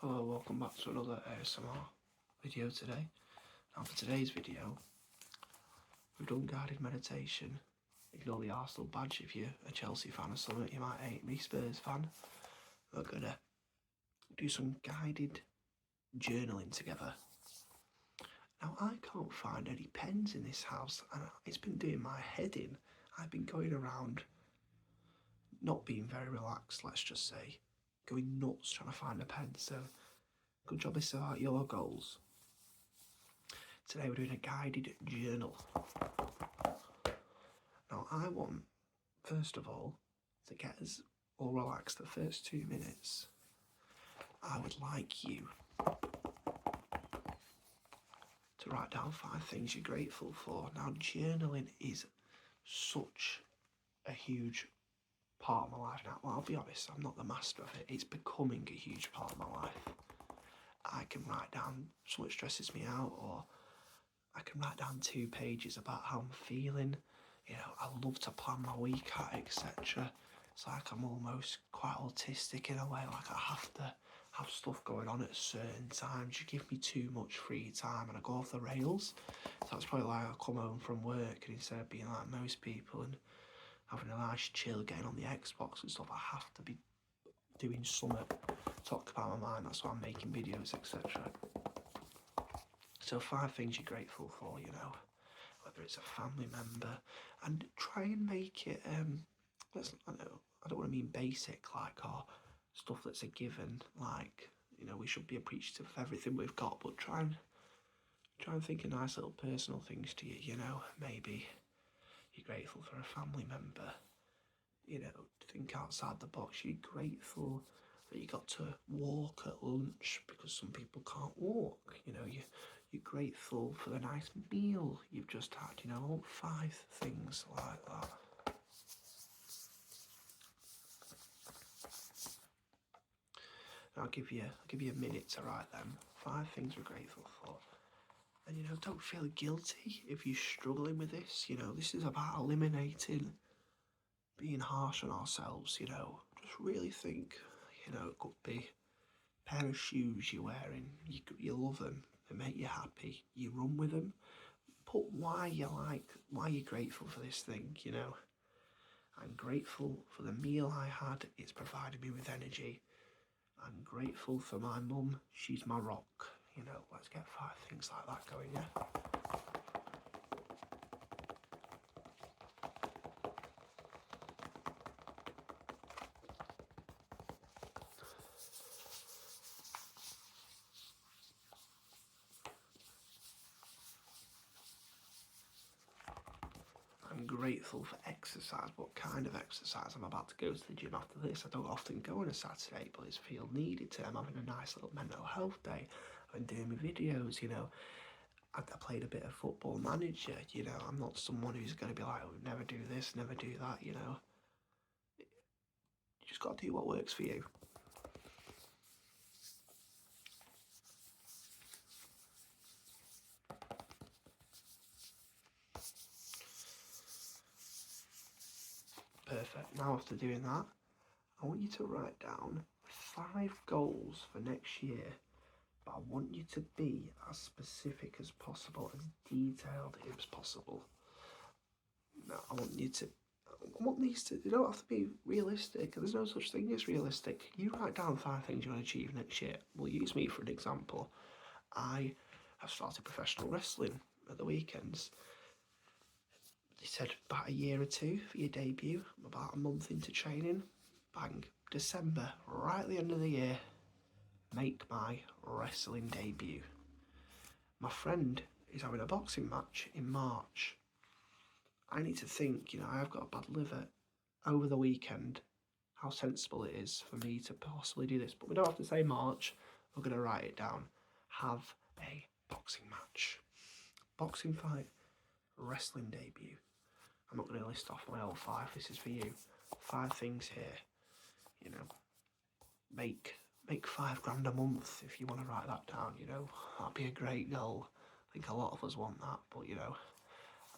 Hello, welcome back to another ASMR video today. Now for today's video, we've done guided meditation. Ignore the Arsenal badge if you're a Chelsea fan or something, you might hate me, Spurs fan. We're gonna do some guided journaling together. Now I can't find any pens in this house and it's been doing my head in. I've been going around not being very relaxed, let's just say, going nuts trying to find a pen, so good job this about your goals. Today we're doing a guided journal. Now I want, first of all, to get us all relaxed the first 2 minutes. I would like you to write down 5 things you're grateful for. Now journaling is such a huge part of my life now. Well, I'll be honest, I'm not the master of it. It's becoming a huge part of my life. I can write down something stresses me out, or I can write down 2 pages about how I'm feeling. You know, I love to plan my week out, etc. It's like I'm almost quite autistic in a way, like I have to have stuff going on at certain times. You give me too much free time and I go off the rails. So that's probably why I come home from work and instead of being like most people and having a nice chill, getting on the Xbox and stuff, I have to be doing something, talk about my mind. That's why I'm making videos, etc. So 5 things you're grateful for, you know, whether it's a family member, and try and make it, I don't want to mean basic, like, or stuff that's a given, like, you know, we should be appreciative of everything we've got, but try and think of nice little personal things to you, you know, maybe you're grateful for a family member, you know, think outside the box. You're grateful that you got to walk at lunch because some people can't walk, you know, you're grateful for the nice meal you've just had, you know. I want 5 things like that. And I'll give you a minute to write them. 5 things we're grateful for. And, you know, don't feel guilty if you're struggling with this. You know, this is about eliminating being harsh on ourselves, you know. Just really think, you know, it could be a pair of shoes you're wearing. You love them. They make you happy. You run with them. Put why you're grateful for this thing, you know. I'm grateful for the meal I had. It's provided me with energy. I'm grateful for my mum. She's my rock. You know, let's get 5 things like that going, yeah? I'm grateful for exercise. What kind of exercise? I'm about to go to the gym after this. I don't often go on a Saturday, but it's feel needed to. I'm having a nice little mental health day. I've been doing my videos, you know. I played a bit of Football Manager, you know. I'm not someone who's going to be like, oh, never do this, never do that, you know. You just got to do what works for you. Perfect. Now after doing that, I want you to write down 5 goals for next year, but I want you to be as specific as possible, as detailed as possible. Now I want these to, they don't have to be realistic. There's no such thing as realistic. You write down 5 things you want to achieve next year. We'll use me for an example. I have started professional wrestling at the weekends. They said about a year or 2 for your debut. I'm about a month into training. Bang, December, right at the end of the year, make my wrestling debut. My friend is having a boxing match in March. I need to think, you know, I've got a bad liver, over the weekend, how sensible it is for me to possibly do this. But we don't have to say March, we're going to write it down. Have a boxing match. Boxing fight, wrestling debut. I'm not going to list off my old 5, this is for you. 5 things here, you know. Make £5 a month if you want to write that down, you know. That'd be a great goal. I think a lot of us want that, but you know.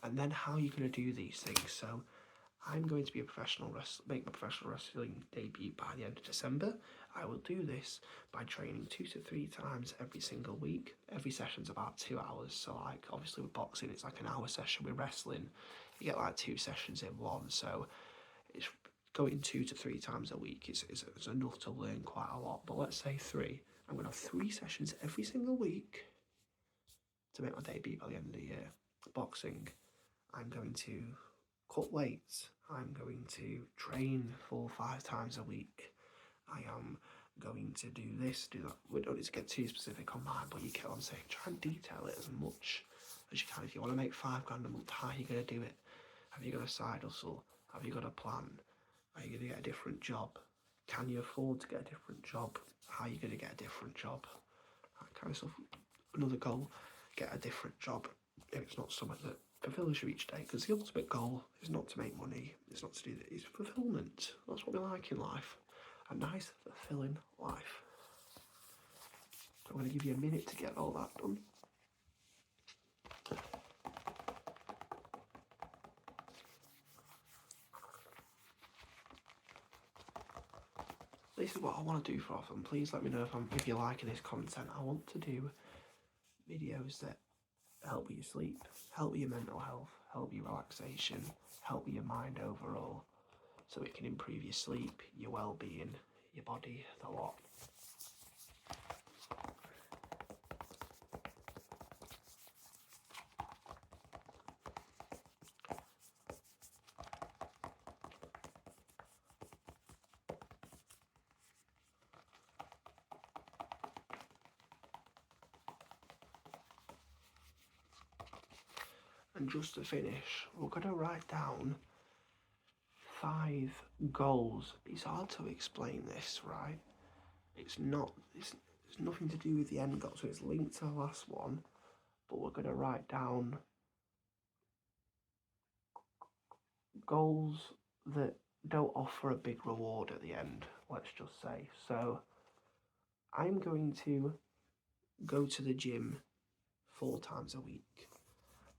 And then how are you going to do these things? So I'm going to be make my professional wrestling debut by the end of December. I will do this by training 2 to 3 times every single week. Every session's about 2 hours, so like obviously with boxing it's like an hour session. With wrestling you get like 2 sessions in one, so it's going 2 to 3 times a week is enough to learn quite a lot. But let's say 3. I'm going to have 3 sessions every single week to make my debut by the end of the year. Boxing, I'm going to cut weights. I'm going to train 4 or 5 times a week. I am going to do this, do that. We don't need to get too specific on mine, but you get what I'm saying. Try and detail it as much as you can. If you want to make $5 grand a month, how are you going to do it? Have you got a side hustle? Have you got a plan? Are you going to get a different job? Can you afford to get a different job? How are you going to get a different job? That kind of stuff. Another goal, get a different job if it's not something that fulfills you each day, because the ultimate goal is not to make money, it's not to do that, it's fulfillment. That's what we like in life, a nice fulfilling life. So I'm going to give you a minute to get all that done. This is what I want to do for often. Please let me know if you're liking this content. I want to do videos that help with your sleep, help with your mental health, help with your relaxation, help with your mind overall, so it can improve your sleep, your well-being, your body, the lot. And just to finish, we're going to write down 5 goals. It's hard to explain this, right? It's nothing to do with the end goal, so it's linked to the last one, but we're going to write down goals that don't offer a big reward at the end, let's just say. So I'm going to go to the gym 4 times a week.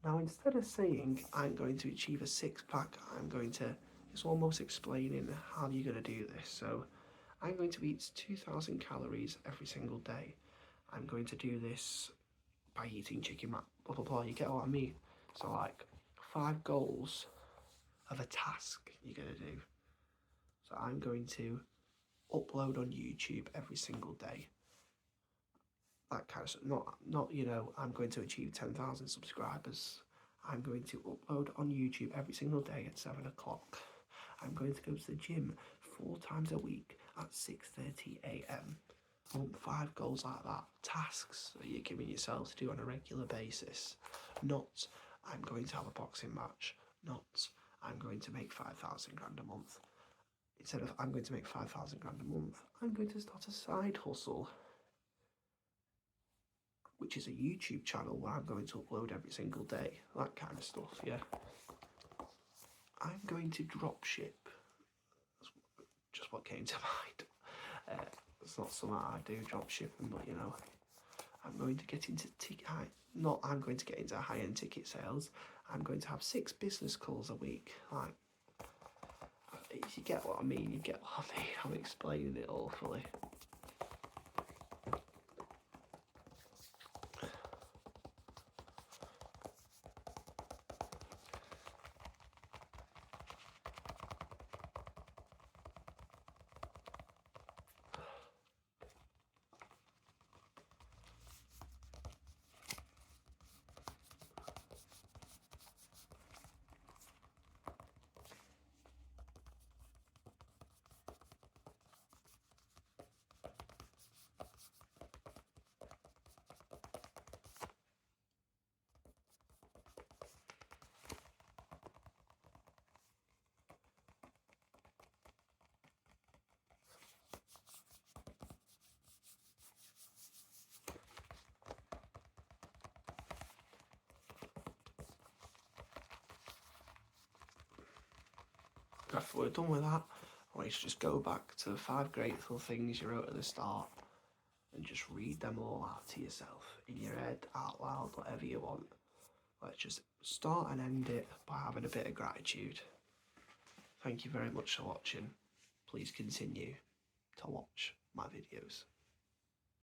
Now, instead of saying I'm going to achieve a 6-pack, it's almost explaining how you're going to do this. So I'm going to eat 2,000 calories every single day. I'm going to do this by eating chicken wrap, blah, blah, blah. You get what I mean? So like 5 goals of a task you're going to do. So I'm going to upload on YouTube every single day. That kind of stuff. Not I'm going to achieve 10,000 subscribers. I'm going to upload on YouTube every single day at 7 o'clock. I'm going to go to the gym 4 times a week at 6:30 a.m. I want 5 goals like that. Tasks that you're giving yourself to do on a regular basis. Not, I'm going to have a boxing match. Not, I'm going to make 5,000 grand a month. Instead of, I'm going to make 5,000 grand a month, I'm going to start a side hustle, which is a YouTube channel where I'm going to upload every single day. That kind of stuff, yeah. I'm going to drop ship. That's just what came to mind. It's not something I do, drop shipping, but I'm going to get into I'm going to get into high-end ticket sales. I'm going to have 6 business calls a week. Like, if you get what I mean, you get what I mean. I'm explaining it awfully. After we're done with that, I want you to just go back to the 5 grateful things you wrote at the start and just read them all out to yourself, in your head, out loud, whatever you want. Let's just start and end it by having a bit of gratitude. Thank you very much for watching. Please continue to watch my videos.